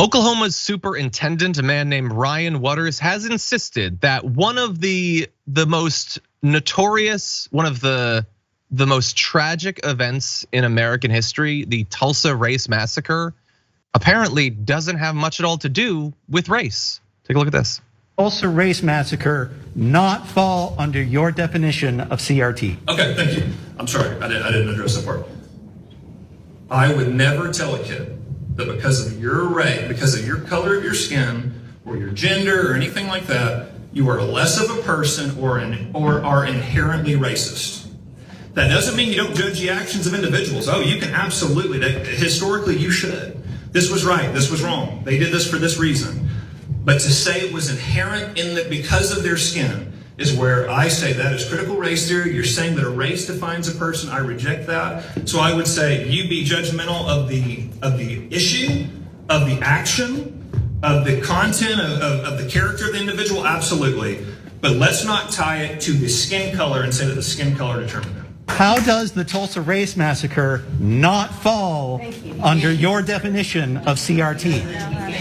Oklahoma's superintendent, a man named Ryan Waters, has insisted that one of the most notorious, one of the most tragic events in American history, the Tulsa race massacre, apparently doesn't have much at all to do with race. Take a look at this. Tulsa race massacre not fall under your definition of CRT. Okay, thank you. I'm sorry, I didn't address that part. I would never tell a kid that because of your race, because of your color of your skin, or your gender, or anything like that, you are less of a person or are inherently racist. That doesn't mean you don't judge the actions of individuals. Oh, you can absolutely. Historically, you should. This was right. This was wrong. They did this for this reason. But to say it was inherent in that because of their skin is where I say that is critical race theory. You're saying that a race defines a person. I reject that. So I would say you be judgmental of the issue, of the action, of the content, of the character of the individual. Absolutely. But let's not tie it to the skin color and say that the skin color determined it. How does the Tulsa race massacre not fall under your definition of CRT?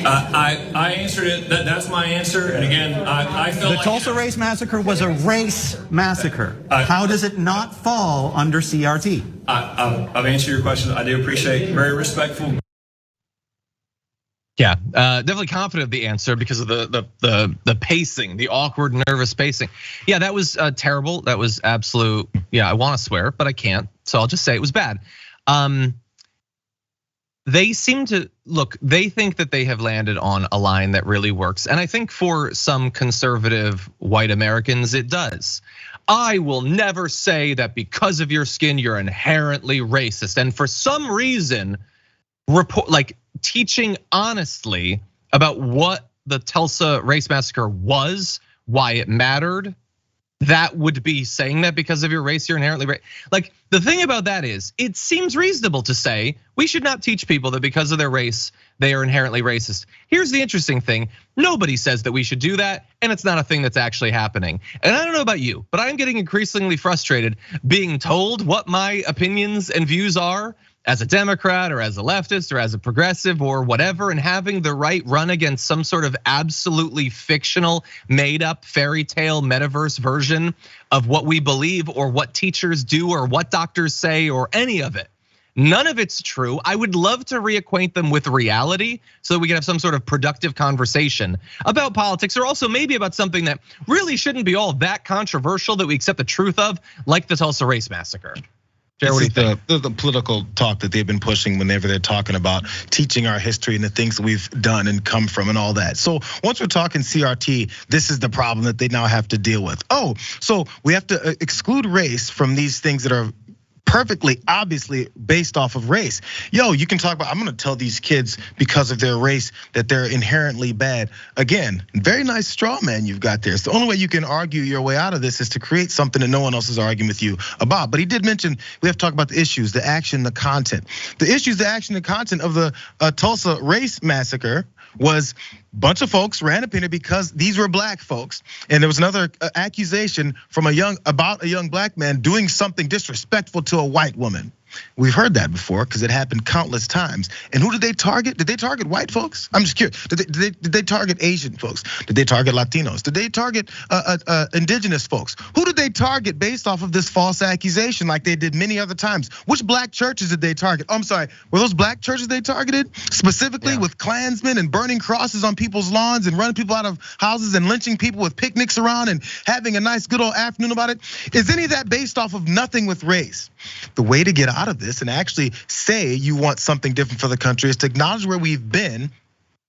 I answered it. That's my answer. And again, I feel the like Tulsa race massacre was a race massacre. How does it not fall under CRT? I've answered your question. I do appreciate, very respectful. Yeah, definitely confident of the answer because of the pacing, the awkward, nervous pacing. Yeah, that was terrible. That was absolute. Yeah, I want to swear, but I can't. So I'll just say it was bad. They seem to look. They think that they have landed on a line that really works, and I think for some conservative white Americans, it does. I will never say that because of your skin, you're inherently racist, and for some reason, teaching honestly about what the Tulsa race massacre was, why it mattered, that would be saying that because of your race, you're inherently racist. Like the thing about that is, it seems reasonable to say we should not teach people that because of their race, they are inherently racist. Here's the interesting thing. Nobody says that we should do that, and it's not a thing that's actually happening. And I don't know about you, but I'm getting increasingly frustrated being told what my opinions and views are as a Democrat or as a leftist or as a progressive or whatever, and having the right run against some sort of absolutely fictional, made up fairy tale metaverse version of what we believe or what teachers do or what doctors say or any of it. None of it's true. I would love to reacquaint them with reality so that we can have some sort of productive conversation about politics, or also maybe about something that really shouldn't be all that controversial that we accept the truth of, like the Tulsa race massacre. This is the political talk that they've been pushing whenever they're talking about teaching our history and the things that we've done and come from and all that. So once we're talking CRT, this is the problem that they now have to deal with. Oh, so we have to exclude race from these things that are perfectly obviously based off of race. Yo, you can talk about, I'm gonna tell these kids because of their race that they're inherently bad. Again, very nice straw man you've got there. It's the only way you can argue your way out of this is to create something that no one else is arguing with you about. But he did mention we have to talk about the issues, the action, the content. The issues, the action, the content of the Tulsa race massacre was a bunch of folks ran up in it because these were black folks. And there was another accusation from about a young black man doing something disrespectful to a white woman. We've heard that before because it happened countless times. And who did they target? Did they target white folks? I'm just curious. Did they target Asian folks? Did they target Latinos? Did they target indigenous folks? Who did they target based off of this false accusation like they did many other times? Which black churches did they target? I'm sorry, were those black churches they targeted specifically with Klansmen and burning crosses on people's lawns and running people out of houses and lynching people with picnics around and having a nice good old afternoon about it? Is any of that based off of nothing with race? The way to get out of this and actually say you want something different for the country is to acknowledge where we've been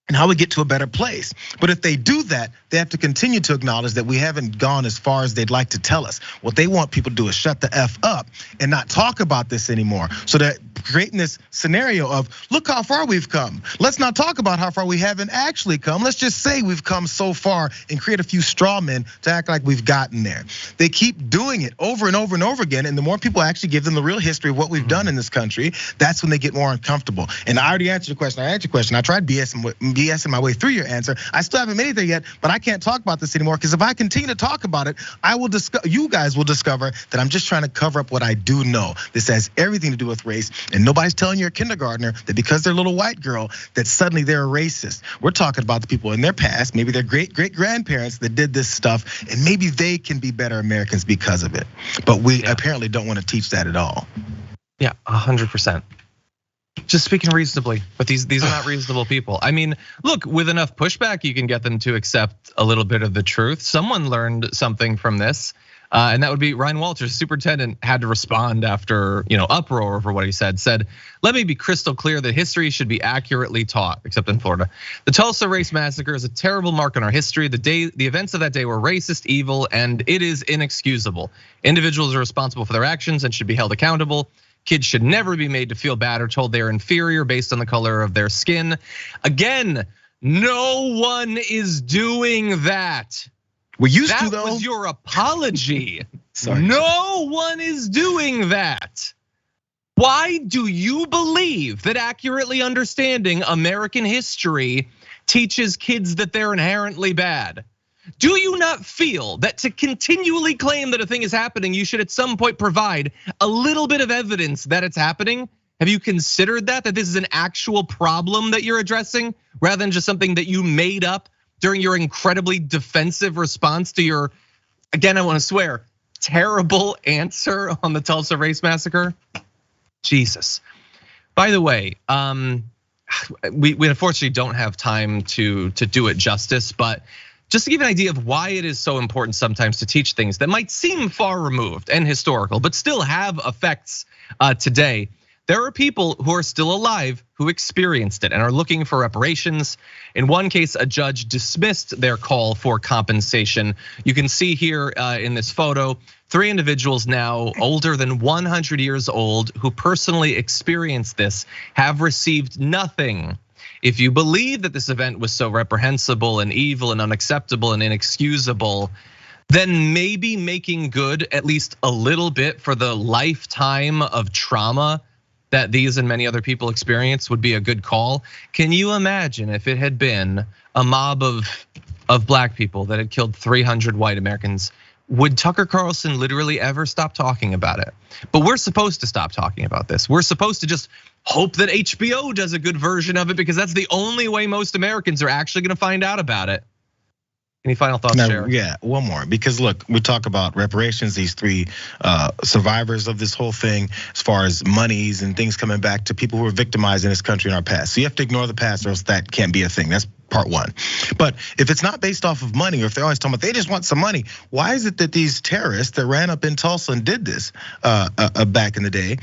and how we get to a better place. But if they do that, they have to continue to acknowledge that we haven't gone as far as they'd like to tell us. What they want people to do is shut the F up and not talk about this anymore. So that creating this scenario of, look how far we've come. Let's not talk about how far we haven't actually come. Let's just say we've come so far and create a few straw men to act like we've gotten there. They keep doing it over and over and over again. And the more people actually give them the real history of what we've done in this country, that's when they get more uncomfortable. And I already answered your question. I tried BSing BSing my way through your answer. I still haven't made it there yet, but I can't talk about this anymore because if I continue to talk about it, you guys will discover that I'm just trying to cover up what I do know. This has everything to do with race, and nobody's telling your kindergartner that because they're a little white girl that suddenly they're a racist. We're talking about the people in their past, maybe their great-great-grandparents that did this stuff, and maybe they can be better Americans because of it. But we apparently don't want to teach that at all. Yeah, 100%. Just speaking reasonably, but these are not reasonable people. I mean, look, with enough pushback, you can get them to accept a little bit of the truth. Someone learned something from this, and that would be Ryan Walters. Superintendent had to respond after uproar over what he said. Said, "Let me be crystal clear that history should be accurately taught, except in Florida. The Tulsa race massacre is a terrible mark in our history. The events of that day were racist, evil, and it is inexcusable. Individuals are responsible for their actions and should be held accountable. Kids should never be made to feel bad or told they are inferior based on the color of their skin." Again, no one is doing that. We used to, though. That was your apology. Sorry. No one is doing that. Why do you believe that accurately understanding American history teaches kids that they're inherently bad? Do you not feel that to continually claim that a thing is happening, you should at some point provide a little bit of evidence that it's happening? Have you considered that this is an actual problem that you're addressing rather than just something that you made up during your incredibly defensive response to your, again, I want to swear, terrible answer on the Tulsa race massacre? Jesus. By the way, we unfortunately don't have time to do it justice, but just to give an idea of why it is so important sometimes to teach things that might seem far removed and historical, but still have effects today. There are people who are still alive who experienced it and are looking for reparations. In one case, a judge dismissed their call for compensation. You can see here in this photo, 3 individuals now older than 100 years old who personally experienced this have received nothing. If you believe that this event was so reprehensible and evil and unacceptable and inexcusable, then maybe making good at least a little bit for the lifetime of trauma that these and many other people experience would be a good call. Can you imagine if it had been a mob of black people that had killed 300 white Americans? Would Tucker Carlson literally ever stop talking about it? But we're supposed to stop talking about this. We're supposed to just hope that HBO does a good version of it because that's the only way most Americans are actually gonna find out about it. Any final thoughts, Jared? Yeah, one more. Because look, we talk about reparations, these 3 survivors of this whole thing, as far as monies and things coming back to people who were victimized in this country in our past. So you have to ignore the past or else that can't be a thing. That's part 1. But if it's not based off of money, or if they're always talking about they just want some money, why is it that these terrorists that ran up in Tulsa and did this back in the day,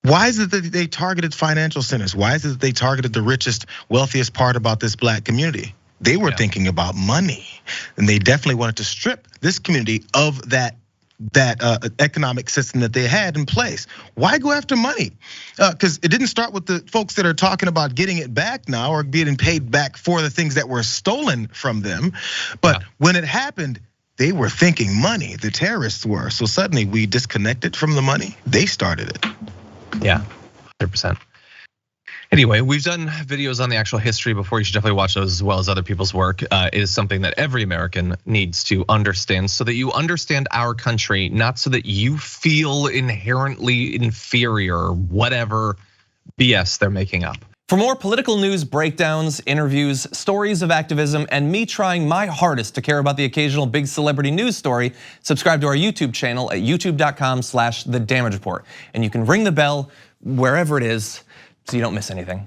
why is it that they targeted financial centers? Why is it that they targeted the richest, wealthiest part about this black community? They were thinking about money, and they definitely wanted to strip this community of that economic system that they had in place. Why go after money? Because it didn't start with the folks that are talking about getting it back now or getting paid back for the things that were stolen from them. But when it happened, they were thinking money, the terrorists were. So suddenly we disconnected from the money. They started it. Yeah, 100%. Anyway, we've done videos on the actual history before. You should definitely watch those as well as other people's work. It is something that every American needs to understand so that you understand our country, not so that you feel inherently inferior, whatever BS they're making up. For more political news breakdowns, interviews, stories of activism, and me trying my hardest to care about the occasional big celebrity news story, subscribe to our YouTube channel at youtube.com/thedamagereport. And you can ring the bell wherever it is so you don't miss anything.